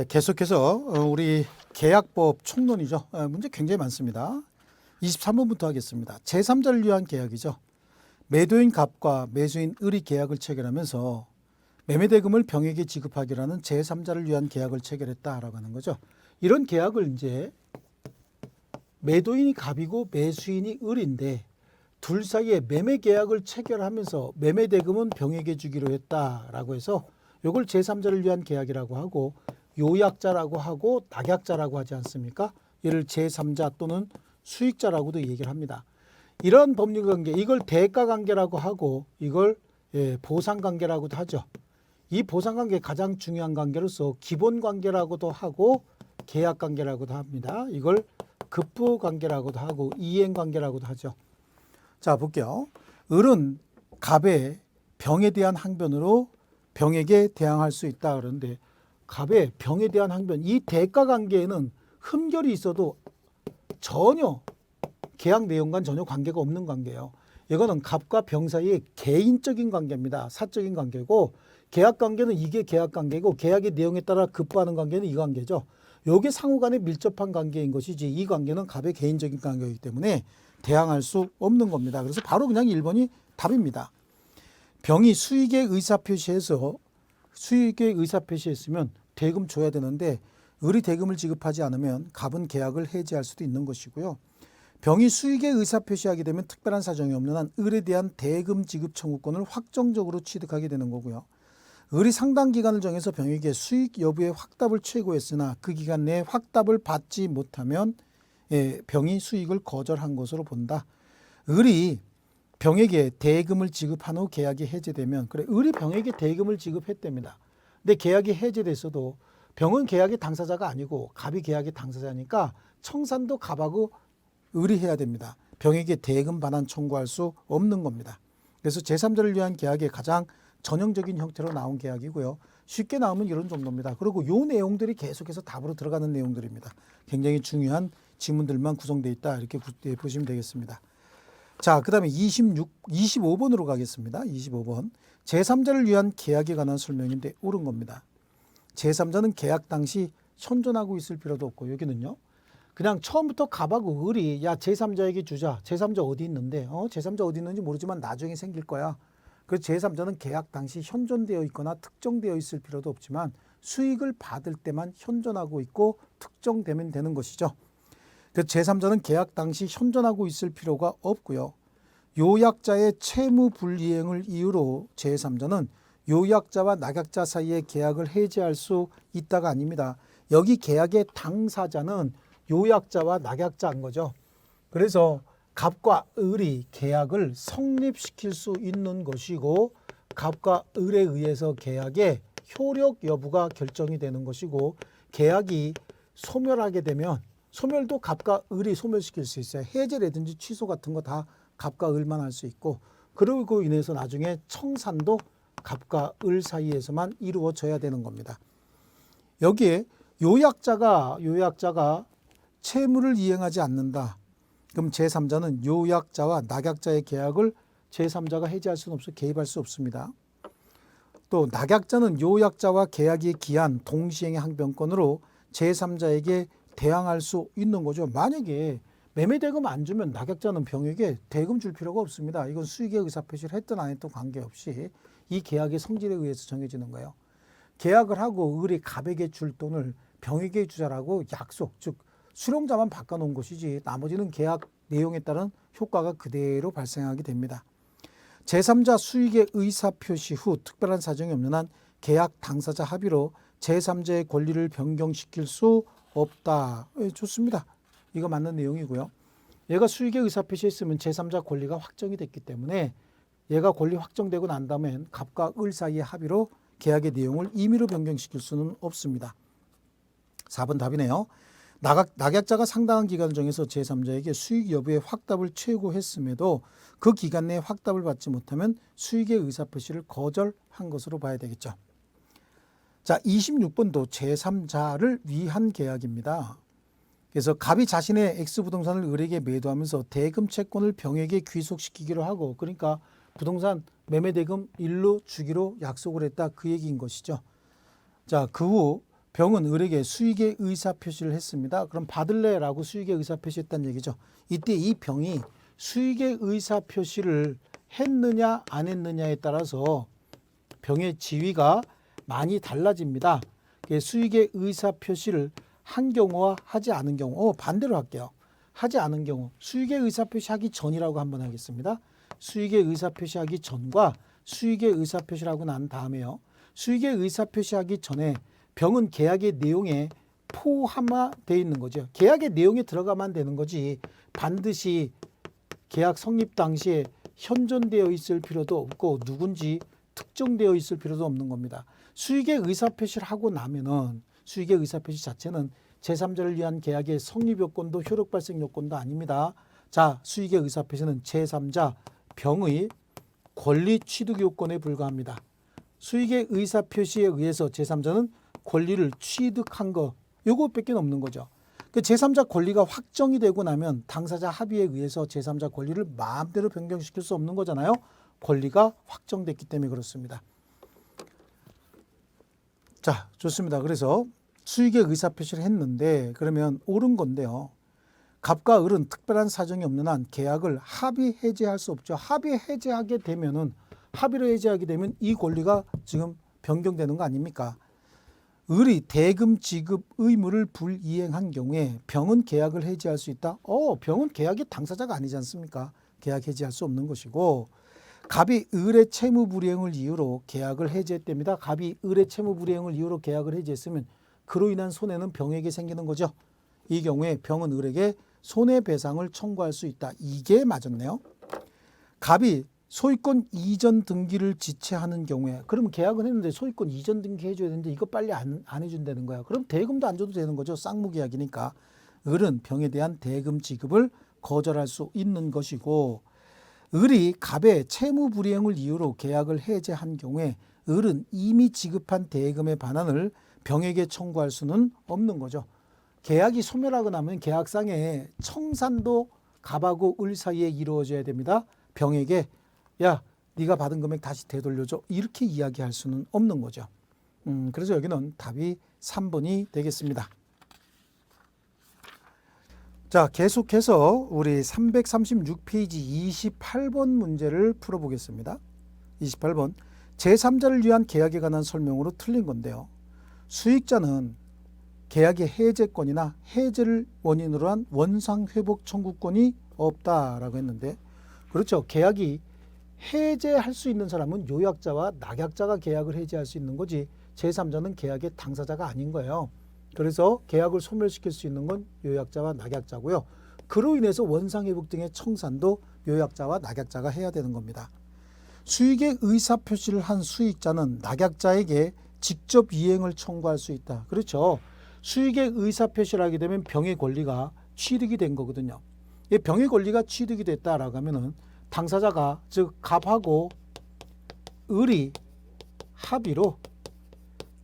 계속해서 우리 계약법 총론이죠. 문제 굉장히 많습니다. 23번부터 하겠습니다. 제3자를 위한 계약이죠. 매도인 갑과 매수인 을이 계약을 체결하면서 매매대금을 병에게 지급하기라는 제3자를 위한 계약을 체결했다라고 하는 거죠. 이런 계약을 이제 매도인이 갑이고 매수인이 을인데 둘 사이에 매매 계약을 체결하면서 매매대금은 병에게 주기로 했다라고 해서 이걸 제3자를 위한 계약이라고 하고 요약자라고 하고 낙약자라고 하지 않습니까? 이를 제3자 또는 수익자라고도 얘기를 합니다. 이런 법률관계, 이걸 대가관계라고 하고 이걸 보상관계라고도 하죠. 이 보상관계 가장 중요한 관계로서 기본관계라고도 하고 계약관계라고도 합니다. 이걸 급부관계라고도 하고 이행관계라고도 하죠. 자, 볼게요. 을은 갑의 병에 대한 항변으로 병에게 대항할 수 있다 그러는데 갑의 병에 대한 항변, 이 대가관계에는 흠결이 있어도 전혀 계약 내용과는 전혀 관계가 없는 관계예요. 이거는 갑과 병 사이의 개인적인 관계입니다. 사적인 관계고 계약 관계는 이게 계약 관계고 계약의 내용에 따라 급부하는 관계는 이 관계죠. 이게 상호간에 밀접한 관계인 것이지 이 관계는 갑의 개인적인 관계이기 때문에 대항할 수 없는 겁니다. 그래서 바로 그냥 1번이 답입니다. 병이 수익의 의사표시했으면 대금 줘야 되는데 을이 대금을 지급하지 않으면 갑은 계약을 해지할 수도 있는 것이고요. 병이 수익의 의사표시하게 되면 특별한 사정이 없는 한 을에 대한 대금 지급 청구권을 확정적으로 취득하게 되는 거고요. 을이 상당 기간을 정해서 병에게 수익 여부의 확답을 최고했으나 그 기간 내에 확답을 받지 못하면 병이 수익을 거절한 것으로 본다. 을이 병에게 대금을 지급한 후 계약이 해제되면 그래 을이 병에게 대금을 지급했답니다. 근데 계약이 해제됐어도 병은 계약의 당사자가 아니고 갑이 계약의 당사자니까 청산도 갑하고 을이 해야 됩니다. 병에게 대금 반환 청구할 수 없는 겁니다. 그래서 제3자를 위한 계약의 가장 전형적인 형태로 나온 계약이고요. 쉽게 나오면 이런 정도입니다. 그리고 이 내용들이 계속해서 답으로 들어가는 내용들입니다. 굉장히 중요한 지문들만 구성되어 있다 이렇게 보시면 되겠습니다. 자, 그 다음에 25번으로 가겠습니다. 25번. 제3자를 위한 계약에 관한 설명인데 옳은 겁니다. 제3자는 계약 당시 현존하고 있을 필요도 없고 여기는요. 그냥 처음부터 갑하고 을이 야 제3자에게 주자. 제3자 어디 있는데 제3자 어디 있는지 모르지만 나중에 생길 거야. 그래서 제3자는 계약 당시 현존되어 있거나 특정되어 있을 필요도 없지만 수익을 받을 때만 현존하고 있고 특정되면 되는 것이죠. 그래서 제3자는 계약 당시 현존하고 있을 필요가 없고요. 요약자의 채무 불이행을 이유로 제3자는 요약자와 낙약자 사이의 계약을 해지할 수 있다가 아닙니다. 여기 계약의 당사자는 요약자와 낙약자인 거죠. 그래서 갑과 을이 계약을 성립시킬 수 있는 것이고 갑과 을에 의해서 계약의 효력 여부가 결정이 되는 것이고 계약이 소멸하게 되면 소멸도 갑과 을이 소멸시킬 수 있어요. 해제라든지 취소 같은 거 다 갑과 을만 할 수 있고 그러고 인해서 나중에 청산도 갑과 을 사이에서만 이루어져야 되는 겁니다. 여기에 요약자가 채무를 이행하지 않는다. 그럼 제3자는 요약자와 낙약자의 계약을 제3자가 해지할 수는 없어 개입할 수 없습니다. 또 낙약자는 요약자와 계약이 기한 동시행의 항변권으로 제3자에게 대항할 수 있는 거죠. 만약에 매매대금 안 주면 낙약자는 병에게 대금 줄 필요가 없습니다. 이건 수익의 의사표시를 했든 안 했든 관계없이 이 계약의 성질에 의해서 정해지는 거예요. 계약을 하고 을이 갑에게 줄 돈을 병에게 주자라고 약속, 즉 수령자만 바꿔놓은 것이지 나머지는 계약 내용에 따른 효과가 그대로 발생하게 됩니다. 제3자 수익의 의사표시 후 특별한 사정이 없는 한 계약 당사자 합의로 제3자의 권리를 변경시킬 수 없다. 좋습니다. 이거 맞는 내용이고요. 얘가 수익의 의사표시했으면 제3자 권리가 확정이 됐기 때문에 얘가 권리 확정되고 난 다음엔 갑과 을 사이의 합의로 계약의 내용을 임의로 변경시킬 수는 없습니다. 4번 답이네요. 낙약자가 상당한 기간을 정해서 제3자에게 수익 여부의 확답을 최고했음에도 그 기간 내에 확답을 받지 못하면 수익의 의사표시를 거절한 것으로 봐야 되겠죠. 자, 26번도 제3자를 위한 계약입니다. 그래서 갑이 자신의 X부동산을 을에게 매도하면서 대금 채권을 병에게 귀속시키기로 하고 그러니까 부동산 매매대금 일로 주기로 약속을 했다 그 얘기인 것이죠. 자, 그 후 병은 을에게 수익의 의사표시를 했습니다. 그럼 받을래라고 수익의 의사표시했다는 얘기죠. 이때 이 병이 수익의 의사표시를 했느냐 안 했느냐에 따라서 병의 지위가 많이 달라집니다. 수익의 의사표시를 한 경우와 하지 않은 경우, 반대로 할게요. 하지 않은 경우, 수익의 의사표시하기 전이라고 한번 하겠습니다. 수익의 의사표시하기 전과 수익의 의사표시를 하고 난 다음에요. 수익의 의사표시하기 전에 병은 계약의 내용에 포함되어 있는 거죠. 계약의 내용에 들어가면 되는 거지 반드시 계약 성립 당시에 현존되어 있을 필요도 없고 누군지 특정되어 있을 필요도 없는 겁니다. 수익의 의사표시를 하고 나면은 수익의 의사표시 자체는 제3자를 위한 계약의 성립 요건도 효력 발생 요건도 아닙니다. 자, 수익의 의사표시는 제3자 병의 권리 취득 요건에 불과합니다. 수익의 의사표시에 의해서 제3자는 권리를 취득한 거 요것밖에 없는 거죠. 그 제3자 권리가 확정이 되고 나면 당사자 합의에 의해서 제3자 권리를 마음대로 변경시킬 수 없는 거잖아요. 권리가 확정됐기 때문에 그렇습니다. 자, 좋습니다. 그래서 수익의 의사표시를 했는데 그러면 옳은 건데요. 갑과 을은 특별한 사정이 없는 한 계약을 합의 해제할 수 없죠. 합의 해제하게 되면은 합의로 해제하게 되면 이 권리가 지금 변경되는 거 아닙니까? 을이 대금 지급 의무를 불이행한 경우에 병은 계약을 해지할 수 있다. 병은 계약의 당사자가 아니지 않습니까? 계약 해지할 수 없는 것이고 갑이 을의 채무 불이행을 이유로 계약을 해지했답니다. 갑이 을의 채무 불이행을 이유로 계약을 해지했으면 그로 인한 손해는 병에게 생기는 거죠. 이 경우에 병은 을에게 손해배상을 청구할 수 있다. 이게 맞았네요. 갑이 소유권 이전 등기를 지체하는 경우에 그럼 계약은 했는데 소유권 이전 등기 해줘야 되는데 이거 빨리 안 해준다는 거야. 그럼 대금도 안 줘도 되는 거죠. 쌍무계약이니까. 을은 병에 대한 대금 지급을 거절할 수 있는 것이고 을이 갑의 채무 불이행을 이유로 계약을 해제한 경우에 을은 이미 지급한 대금의 반환을 병에게 청구할 수는 없는 거죠. 계약이 소멸하고 나면 계약상에 청산도 갑하고 을 사이에 이루어져야 됩니다. 병에게 야, 네가 받은 금액 다시 되돌려줘. 이렇게 이야기할 수는 없는 거죠. 그래서 여기는 답이 3번이 되겠습니다. 자, 계속해서 우리 336페이지 28번 문제를 풀어보겠습니다. 28번. 제3자를 위한 계약에 관한 설명으로 틀린 건데요. 수익자는 계약의 해제권이나 해제를 원인으로 한 원상회복 청구권이 없다라고 했는데 그렇죠. 계약이 해제할 수 있는 사람은 요약자와 낙약자가 계약을 해제할 수 있는 거지 제3자는 계약의 당사자가 아닌 거예요. 그래서 계약을 소멸시킬 수 있는 건 요약자와 낙약자고요. 그로 인해서 원상회복 등의 청산도 요약자와 낙약자가 해야 되는 겁니다. 수익의 의사표시를 한 수익자는 낙약자에게 직접 이행을 청구할 수 있다. 그렇죠. 수익의 의사표시를 하게 되면 병의 권리가 취득이 된 거거든요. 이 병의 권리가 취득이 됐다라고 하면은 당사자가 즉 갑하고 을이 합의로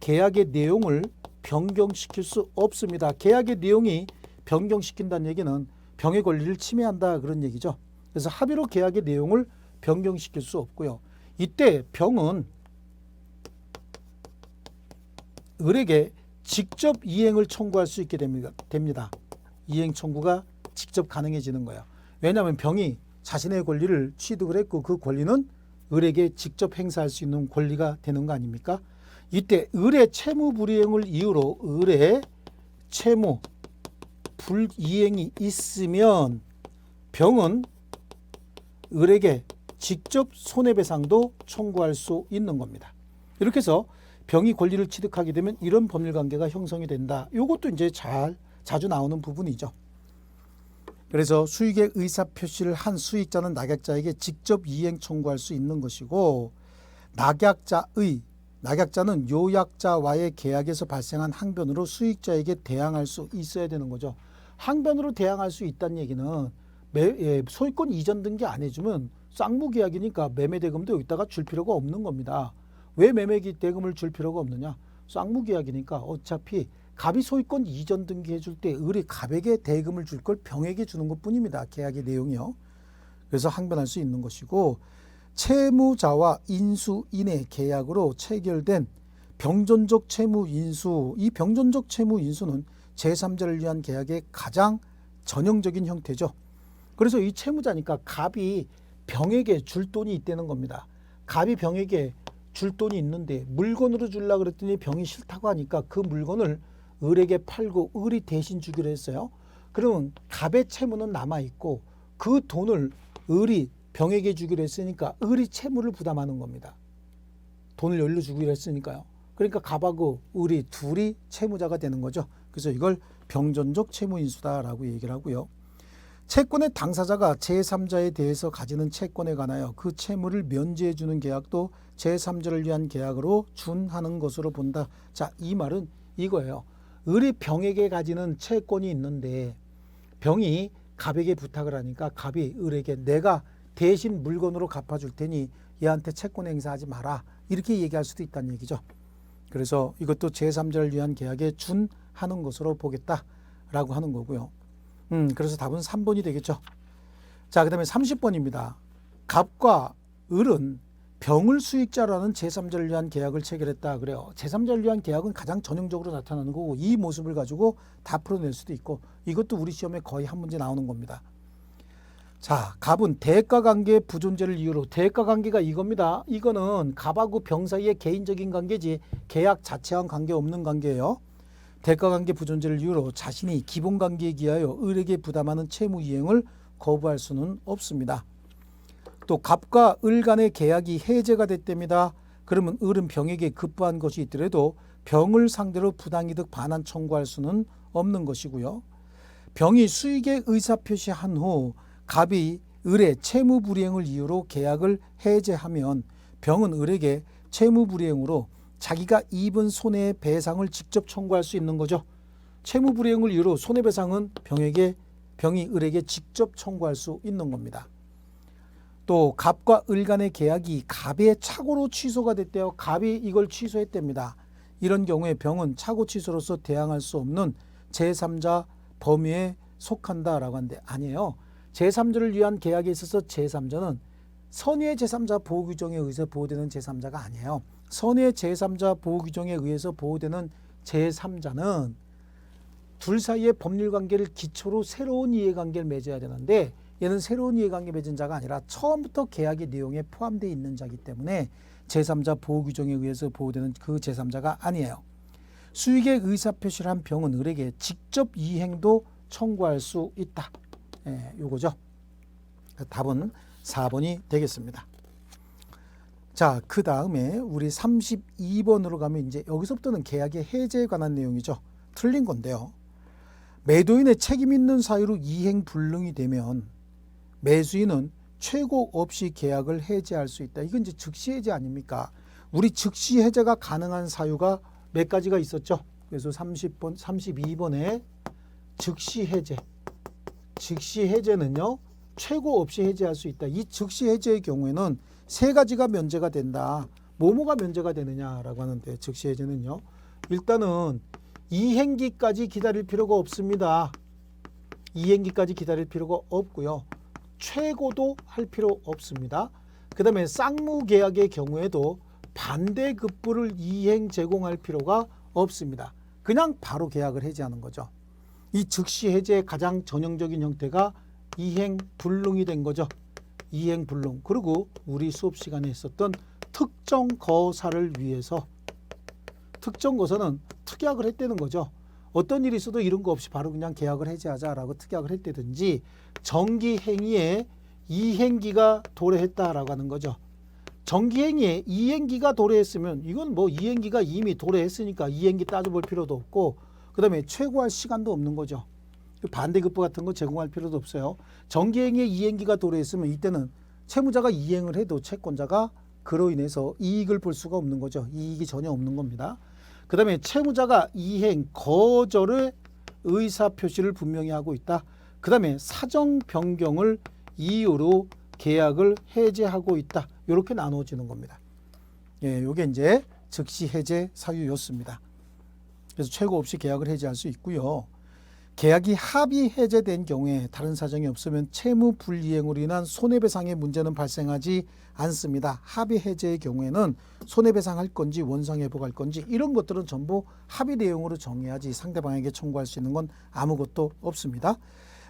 계약의 내용을 변경시킬 수 없습니다. 계약의 내용이 변경시킨다는 얘기는 병의 권리를 침해한다 그런 얘기죠. 그래서 합의로 계약의 내용을 변경시킬 수 없고요. 이때 병은 을에게 직접 이행을 청구할 수 있게 됩니다. 이행 청구가 직접 가능해지는 거예요. 왜냐하면 병이 자신의 권리를 취득을 했고 그 권리는 을에게 직접 행사할 수 있는 권리가 되는 거 아닙니까? 이때 을의 채무 불이행을 이유로 을의 채무 불이행이 있으면 병은 을에게 직접 손해배상도 청구할 수 있는 겁니다. 이렇게 해서 병이 권리를 취득하게 되면 이런 법률관계가 형성이 된다. 이것도 이제 자주 나오는 부분이죠. 그래서 수익의 의사표시를 한 수익자는 낙약자에게 직접 이행 청구할 수 있는 것이고 낙약자는 요약자와의 계약에서 발생한 항변으로 수익자에게 대항할 수 있어야 되는 거죠. 항변으로 대항할 수 있다는 얘기는 소유권 이전 등기 안 해주면 쌍무계약이니까 매매대금도 여기다가 줄 필요가 없는 겁니다. 왜 매매대금을 줄 필요가 없느냐? 쌍무계약이니까 어차피 갑이 소유권 이전 등기해 줄 때 을이 갑에게 대금을 줄 걸 병에게 주는 것뿐입니다. 계약의 내용이요. 그래서 항변할 수 있는 것이고 채무자와 인수인의 계약으로 체결된 병존적 채무 인수, 이 병존적 채무 인수는 제3자를 위한 계약의 가장 전형적인 형태죠. 그래서 이 채무자니까 갑이 병에게 줄 돈이 있다는 겁니다. 갑이 병에게 줄 돈이 있는데 물건으로 주려고 그랬더니 병이 싫다고 하니까 그 물건을 을에게 팔고 을이 대신 주기로 했어요. 그러면 갑의 채무는 남아있고 그 돈을 을이 병에게 주기로 했으니까 을이 채무를 부담하는 겁니다. 돈을 열로 주기로 했으니까요. 그러니까 갑하고 을이 둘이 채무자가 되는 거죠. 그래서 이걸 병존적 채무인수다라고 얘기를 하고요. 채권의 당사자가 제3자에 대해서 가지는 채권에 관하여 그 채무를 면제해 주는 계약도 제3자를 위한 계약으로 준하는 것으로 본다. 자, 이 말은 이거예요. 을이 병에게 가지는 채권이 있는데 병이 갑에게 부탁을 하니까 갑이 을에게 내가 대신 물건으로 갚아줄 테니 얘한테 채권 행사하지 마라. 이렇게 얘기할 수도 있다는 얘기죠. 그래서 이것도 제3자를 위한 계약에 준하는 것으로 보겠다라고 하는 거고요. 그래서 답은 3번이 되겠죠. 자, 그 다음에 30번입니다. 갑과 을은 병을 수익자로 하는 제3자를 위한 계약을 체결했다 그래요. 제3자를 위한 계약은 가장 전형적으로 나타나는 거고 이 모습을 가지고 다 풀어낼 수도 있고 이것도 우리 시험에 거의 한 문제 나오는 겁니다. 자, 갑은 대가관계 부존재를 이유로, 대가관계가 이겁니다. 이거는 갑하고 병 사이의 개인적인 관계지 계약 자체와는 관계없는 관계예요. 대가관계 부존재를 이유로 자신이 기본관계에 기하여 을에게 부담하는 채무 이행을 거부할 수는 없습니다. 또 갑과 을 간의 계약이 해제가 됐답니다. 그러면 을은 병에게 급부한 것이 있더라도 병을 상대로 부당이득 반환 청구할 수는 없는 것이고요. 병이 수익의 의사표시한 후 갑이 을의 채무불이행을 이유로 계약을 해제하면 병은 을에게 채무불이행으로 자기가 입은 손해의 배상을 직접 청구할 수 있는 거죠. 채무불이행을 이유로 손해배상은 병이 을에게 직접 청구할 수 있는 겁니다. 또 갑과 을 간의 계약이 갑의 착오로 취소가 됐대요. 갑이 이걸 취소했답니다. 이런 경우에 병은 착오 취소로서 대항할 수 없는 제3자 범위에 속한다라고 하는데 아니에요. 제3자를 위한 계약에 있어서 제3자는 선의의 제3자 보호규정에 의해서 보호되는 제3자가 아니에요. 선의의 제3자 보호규정에 의해서 보호되는 제3자는 둘 사이의 법률관계를 기초로 새로운 이해관계를 맺어야 되는데 얘는 새로운 이해관계 맺은 자가 아니라 처음부터 계약의 내용에 포함되어 있는 자이기 때문에 제3자 보호규정에 의해서 보호되는 그 제3자가 아니에요. 수익의 의사표시를 한 병은 을에게 직접 이행도 청구할 수 있다. 요거죠. 답은 4번이 되겠습니다. 자, 그 다음에 우리 32번으로 가면 이제 여기서부터는 계약의 해제에 관한 내용이죠. 틀린 건데요. 매도인의 책임 있는 사유로 이행 불능이 되면 매수인은 최고 없이 계약을 해제할 수 있다. 이건 이제 즉시 해제 아닙니까? 우리 즉시 해제가 가능한 사유가 몇 가지가 있었죠. 그래서 32번에 즉시 해제. 즉시 해제는요, 최고 없이 해제할 수 있다. 이 즉시 해제의 경우에는 세 가지가 면제가 된다. 뭐뭐가 면제가 되느냐라고 하는데 즉시 해제는요, 일단은 이행기까지 기다릴 필요가 없습니다. 이행기까지 기다릴 필요가 없고요. 최고도 할 필요 없습니다. 그 다음에 쌍무계약의 경우에도 반대급부를 이행 제공할 필요가 없습니다. 그냥 바로 계약을 해제하는 거죠. 이 즉시 해제의 가장 전형적인 형태가 이행불능이 된 거죠. 이행불능. 그리고 우리 수업 시간에 있었던 특정거사를 위해서, 특정거사는 특약을 했다는 거죠. 어떤 일이 있어도 이런 거 없이 바로 그냥 계약을 해제하자라고 특약을 했다든지 정기행위에 이행기가 도래했다라고 하는 거죠. 정기행위에 이행기가 도래했으면 이건 뭐 이행기가 이미 도래했으니까 이행기 따져볼 필요도 없고 그 다음에 최고할 시간도 없는 거죠. 반대급부 같은 거 제공할 필요도 없어요. 정기행위에 이행기가 도래했으면 이때는 채무자가 이행을 해도 채권자가 그로 인해서 이익을 볼 수가 없는 거죠. 이익이 전혀 없는 겁니다. 그 다음에 채무자가 이행 거절의 의사표시를 분명히 하고 있다. 그 다음에 사정 변경을 이유로 계약을 해제하고 있다. 이렇게 나누어지는 겁니다. 예, 요게 이제 즉시 해제 사유였습니다. 그래서 최고 없이 계약을 해제할 수 있고요. 계약이 합의 해제된 경우에 다른 사정이 없으면 채무 불이행으로 인한 손해배상의 문제는 발생하지 않습니다. 합의 해제의 경우에는 손해배상할 건지 원상회복할 건지 이런 것들은 전부 합의 내용으로 정해야지 상대방에게 청구할 수 있는 건 아무것도 없습니다.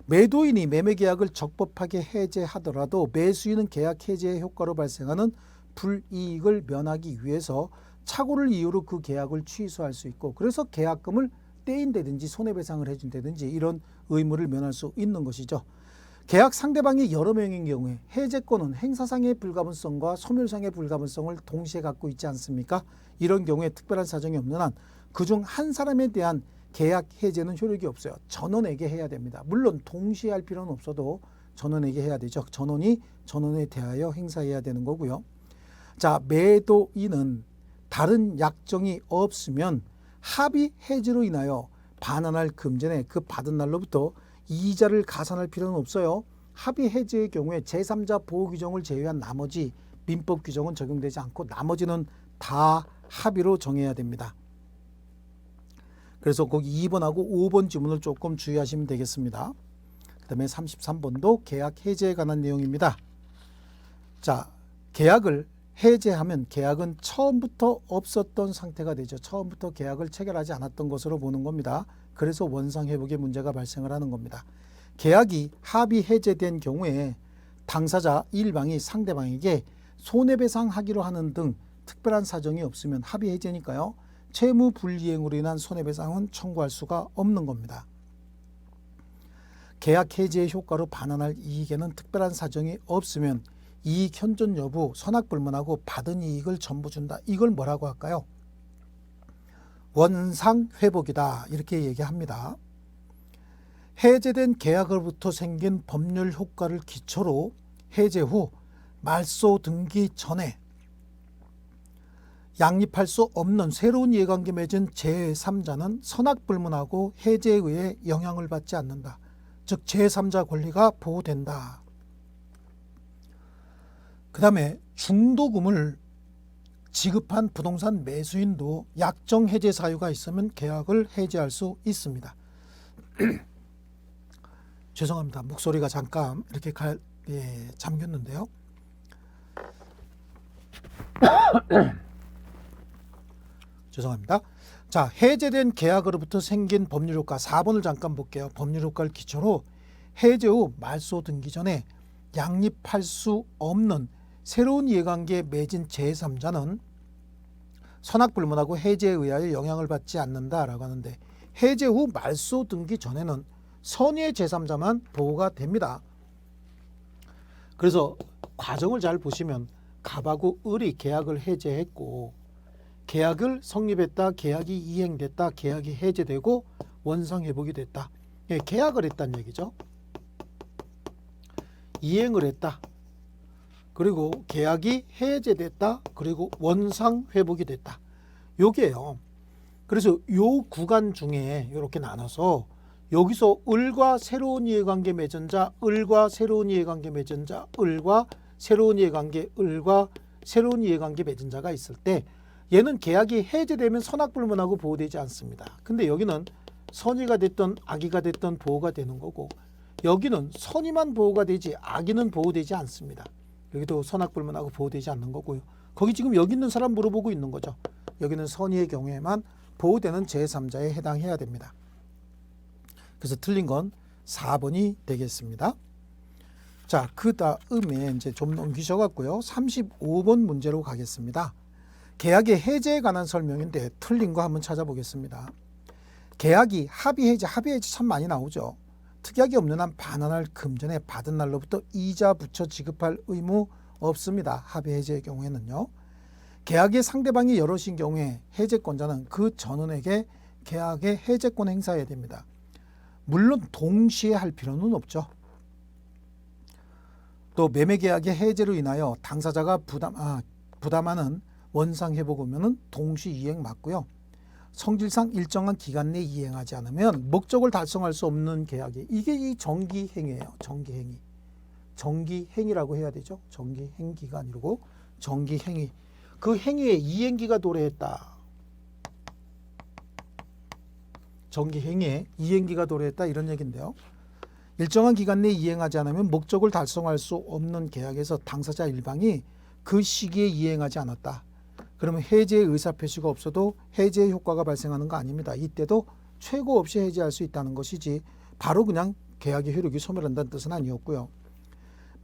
매도인이 매매계약을 적법하게 해제하더라도 매수인은 계약 해제의 효과로 발생하는 불이익을 면하기 위해서 착오를 이유로 그 계약을 취소할 수 있고, 그래서 계약금을 떼인다든지 손해배상을 해준다든지 이런 의무를 면할 수 있는 것이죠. 계약 상대방이 여러 명인 경우에 해제권은 행사상의 불가분성과 소멸상의 불가분성을 동시에 갖고 있지 않습니까? 이런 경우에 특별한 사정이 없는 한 그중 한 사람에 대한 계약 해제는 효력이 없어요. 전원에게 해야 됩니다. 물론 동시에 할 필요는 없어도 전원에게 해야 되죠. 전원이 전원에 대하여 행사해야 되는 거고요. 자, 매도인은 다른 약정이 없으면 합의 해지로 인하여 반환할 금전에 그 받은 날로부터 이자를 가산할 필요는 없어요. 합의 해지의 경우에 제3자 보호 규정을 제외한 나머지 민법 규정은 적용되지 않고 나머지는 다 합의로 정해야 됩니다. 그래서 거기 2번하고 5번 지문을 조금 주의하시면 되겠습니다. 그 다음에 33번도 계약 해지에 관한 내용입니다. 자, 계약을 해제하면 계약은 처음부터 없었던 상태가 되죠. 처음부터 계약을 체결하지 않았던 것으로 보는 겁니다. 그래서 원상회복의 문제가 발생을 하는 겁니다. 계약이 합의 해제된 경우에 당사자 1방이 상대방에게 손해배상하기로 하는 등 특별한 사정이 없으면 합의 해제니까요. 채무 불이행으로 인한 손해배상은 청구할 수가 없는 겁니다. 계약 해제의 효과로 반환할 이익에는 특별한 사정이 없으면 이익 현존 여부, 선악불문하고 받은 이익을 전부 준다. 이걸 뭐라고 할까요? 원상회복이다. 이렇게 얘기합니다. 해제된 계약으로부터 생긴 법률 효과를 기초로 해제 후 말소 등기 전에 양립할 수 없는 새로운 이해관계 맺은 제3자는 선악불문하고 해제에 의해 영향을 받지 않는다. 즉 제3자 권리가 보호된다. 그 다음에 중도금을 지급한 부동산 매수인도 약정 해제 사유가 있으면 계약을 해제할 수 있습니다. 죄송합니다. 목소리가 잠깐 이렇게 잠겼는데요. 죄송합니다. 자, 해제된 계약으로부터 생긴 법률 효과 4번을 잠깐 볼게요. 법률 효과를 기초로 해제 후 말소 등기 전에 양립할 수 없는 새로운 이해관계에 맺은 제3자는 선악불문하고 해제에 의하여 영향을 받지 않는다라고 하는데, 해제 후 말소 등기 전에는 선의의 제3자만 보호가 됩니다. 그래서 과정을 잘 보시면 갑하고 을이 계약을 해제했고 계약을 성립했다, 계약이 이행됐다, 계약이 해제되고 원상회복이 됐다. 예, 계약을 했다는 얘기죠. 이행을 했다. 그리고 계약이 해제됐다. 그리고 원상회복이 됐다. 요게요. 그래서 요 구간 중에 이렇게 나눠서 여기서 을과 새로운 이해관계 맺은 자, 을과 새로운 이해관계 맺은 자, 을과 새로운 이해관계, 을과 새로운 이해관계 맺은 자가 있을 때 얘는 계약이 해제되면 선악불문하고 보호되지 않습니다. 근데 여기는 선의가 됐던 악의가 됐던 보호가 되는 거고, 여기는 선의만 보호가 되지 악의는 보호되지 않습니다. 여기도 선악불문하고 보호되지 않는 거고요. 거기 지금 여기 있는 사람 물어보고 있는 거죠. 여기는 선의의 경우에만 보호되는 제3자에 해당해야 됩니다. 그래서 틀린 건 4번이 되겠습니다. 자, 그 다음에 이제 좀 넘기셔갖고요. 35번 문제로 가겠습니다. 계약의 해제에 관한 설명인데 틀린 거 한번 찾아보겠습니다. 계약이 합의 해제 참 많이 나오죠. 특약이 없는 한 반환할 금전에 받은 날로부터 이자 붙여 지급할 의무 없습니다. 합의 해제의 경우에는요. 계약의 상대방이 여럿인 경우에 해제권자는 그 전원에게 계약의 해제권 행사해야 됩니다. 물론 동시에 할 필요는 없죠. 또 매매계약의 해제로 인하여 당사자가 부담하는 원상회복 의무는 동시 이행 맞고요. 성질상 일정한 기간 내에 이행하지 않으면 목적을 달성할 수 없는 계약이, 이게 이 정기행위예요. 정기행위. 정기행위라고 해야 되죠. 정기행기가 아니고 정기행위. 그 행위에 이행기가 도래했다. 정기행위에 이행기가 도래했다 이런 얘기인데요. 일정한 기간 내에 이행하지 않으면 목적을 달성할 수 없는 계약에서 당사자 일방이 그 시기에 이행하지 않았다. 그러면 해제의 의사표시가 없어도 해제의 효과가 발생하는 거 아닙니다. 이때도 최고 없이 해제할 수 있다는 것이지 바로 그냥 계약의 효력이 소멸한다는 뜻은 아니었고요.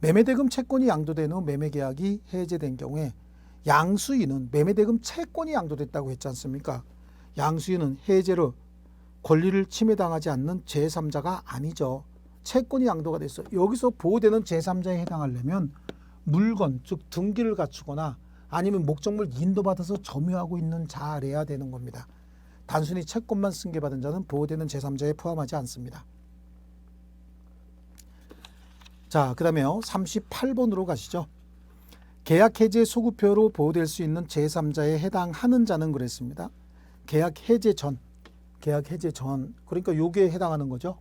매매대금 채권이 양도된 후 매매계약이 해제된 경우에 양수인은 매매대금 채권이 양도됐다고 했지 않습니까? 양수인은 해제로 권리를 침해당하지 않는 제3자가 아니죠. 채권이 양도가 됐어. 여기서 보호되는 제3자에 해당하려면 물건, 즉 등기를 갖추거나 아니면 목적물 인도받아서 점유하고 있는 자래야 되는 겁니다. 단순히 채권만 승계받은 자는 보호되는 제3자에 포함하지 않습니다. 자, 그 다음에요. 38번으로 가시죠. 계약 해제 소급표로 보호될 수 있는 제3자에 해당하는 자는 그랬습니다. 계약 해제 전, 그러니까 요게 해당하는 거죠.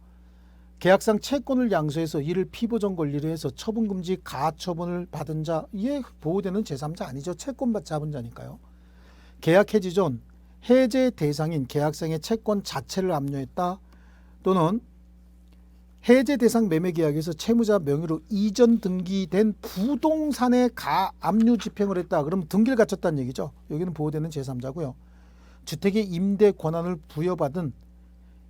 계약상 채권을 양수해서 이를 피보전 권리로 해서 처분금지 가처분을 받은 자, 이에 보호되는 제3자 아니죠. 채권 잡은 자니까요. 계약 해지 전 해제 대상인 계약상의 채권 자체를 압류했다. 또는 해제 대상 매매 계약에서 채무자 명의로 이전 등기된 부동산에 압류 집행을 했다. 그럼 등기를 갖췄다는 얘기죠. 여기는 보호되는 제3자고요. 주택의 임대 권한을 부여받은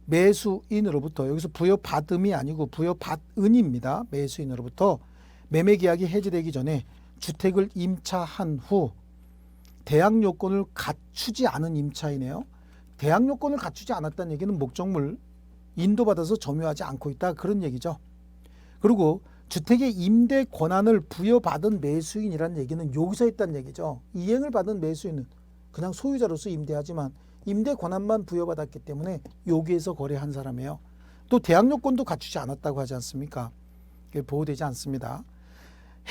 매수인으로부터, 여기서 부여받음이 아니고 부여받은입니다. 매수인으로부터 매매 계약이 해제되기 전에 주택을 임차한 후 대항 요건을 갖추지 않은 임차이네요. 대항 요건을 갖추지 않았다는 얘기는 목적물 인도받아서 점유하지 않고 있다 그런 얘기죠. 그리고 주택의 임대 권한을 부여받은 매수인이라는 얘기는 여기서 했다는 얘기죠. 이행을 받은 매수인은 그냥 소유자로서 임대하지만 임대 권한만 부여받았기 때문에 여기에서 거래한 사람이에요. 또 대항 요건도 갖추지 않았다고 하지 않습니까? 보호되지 않습니다.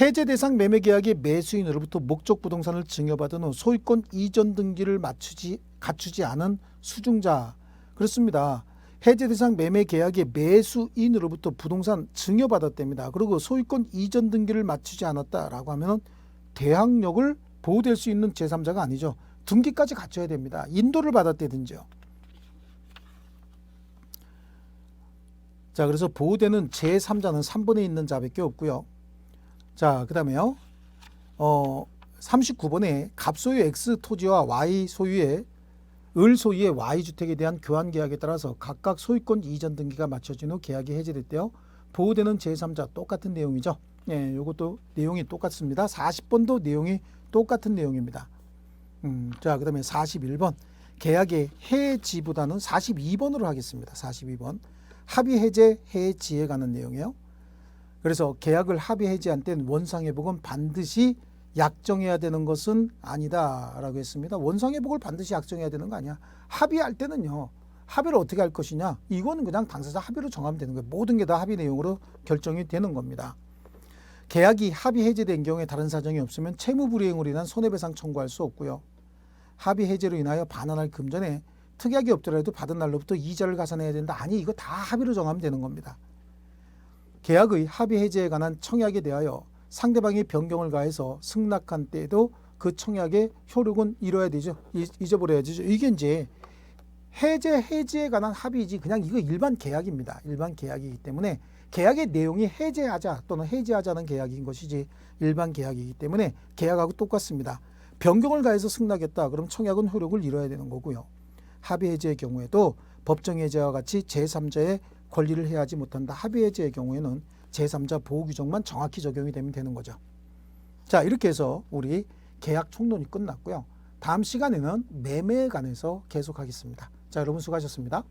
해제 대상 매매 계약의 매수인으로부터 목적 부동산을 증여받은 후 소유권 이전 등기를 갖추지 않은 수중자. 그렇습니다. 해제 대상 매매 계약의 매수인으로부터 부동산 증여받았답니다. 그리고 소유권 이전 등기를 마치지 않았다라고 하면 대항력을 보호될 수 있는 제3자가 아니죠. 등기까지 갖춰야 됩니다. 인도를 받았다든지요. 자, 그래서 보호되는 제3자는 3번에 있는 자밖에 없고요. 자, 그 다음에요. 39번에 갑소유 X 토지와 Y 소유의 을 소유의 Y주택에 대한 교환 계약에 따라서 각각 소유권 이전 등기가 마쳐진 후 계약이 해제됐대요. 보호되는 제3자 똑같은 내용이죠. 예, 요것도 내용이 똑같습니다. 40번도 내용이 똑같은 내용입니다. 자, 그 다음에 41번 계약의 해지보다는 42번으로 하겠습니다. 42번 합의 해제 해지에 관한 내용이에요. 그래서 계약을 합의 해지한 때는 원상회복은 반드시 약정해야 되는 것은 아니다 라고 했습니다. 원상회복을 반드시 약정해야 되는 거 아니야. 합의할 때는요, 합의를 어떻게 할 것이냐, 이거는 그냥 당사자 합의로 정하면 되는 거예요. 모든 게 다 합의 내용으로 결정이 되는 겁니다. 계약이 합의 해제된 경우에 다른 사정이 없으면 채무불이행으로 인한 손해배상 청구할 수 없고요. 합의 해제로 인하여 반환할 금전에 특약이 없더라도 받은 날로부터 이자를 가산해야 된다. 아니, 이거 다 합의로 정하면 되는 겁니다. 계약의 합의 해제에 관한 청약에 대하여 상대방이 변경을 가해서 승낙한 때에도 그 청약의 효력은 잃어야 되죠. 잊어버려야 되죠. 이게 이제 해지에 관한 합의이지 그냥 이거 일반 계약입니다. 일반 계약이기 때문에 계약의 내용이 해제하자 또는 해지하자는 계약인 것이지 일반 계약이기 때문에 계약하고 똑같습니다. 변경을 가해서 승낙했다. 그럼 청약은 효력을 잃어야 되는 거고요. 합의 해제의 경우에도 법정 해제와 같이 제3자의 권리를 해하지 못한다. 합의 해제의 경우에는 제3자 보호 규정만 정확히 적용이 되면 되는 거죠. 자, 이렇게 해서 우리 계약 총론이 끝났고요. 다음 시간에는 매매에 관해서 계속하겠습니다. 자, 여러분 수고하셨습니다.